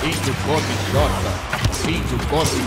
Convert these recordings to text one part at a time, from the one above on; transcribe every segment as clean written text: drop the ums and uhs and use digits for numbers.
Índio come jota, índio come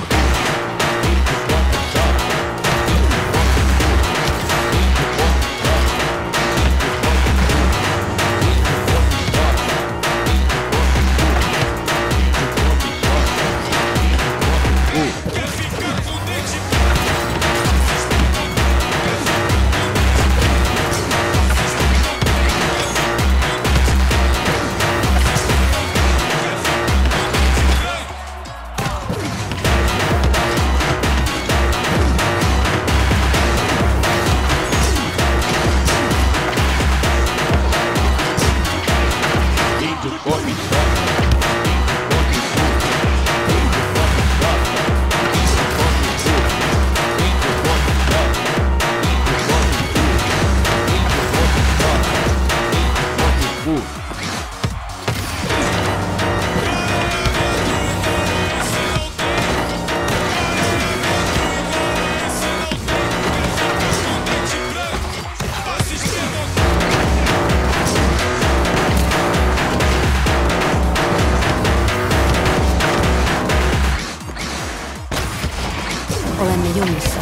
Olemme jumissa.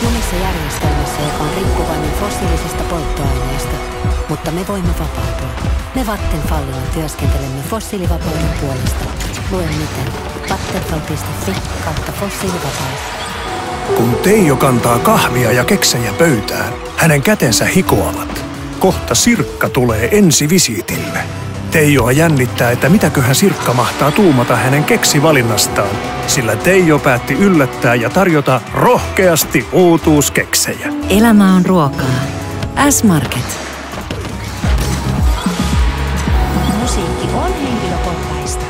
Jumissa järjestelmässä, joka on riippuvainen fossiilisista polttoaineista. Mutta me voimme vapautua. Me Vattenfallilla työskentelemme fossiilivapauden puolesta. Lue miten. Vattenfall.fi/fossiilivapaus. Kun Teijo kantaa kahvia ja keksejä pöytään, hänen kätensä hikoavat. Kohta Sirkka tulee ensivisiitille. Teijoa jännittää, että mitäköhän Sirkka mahtaa tuumata hänen keksivalinnastaan, sillä Teijo päätti yllättää ja tarjota rohkeasti uutuuskeksejä. Elämä on ruokaa. S-Market. Musiikki on henkilökohtaista.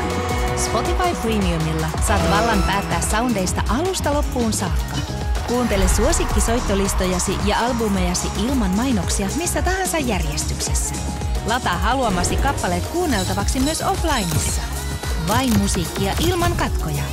Spotify Premiumilla saat vallan päättää soundeista alusta loppuun saakka. Kuuntele suosikkisoittolistojasi ja albumejasi ilman mainoksia missä tahansa järjestyksessä. Lataa haluamasi kappaleet kuunneltavaksi myös offlineissa. Vain musiikkia ilman katkoja.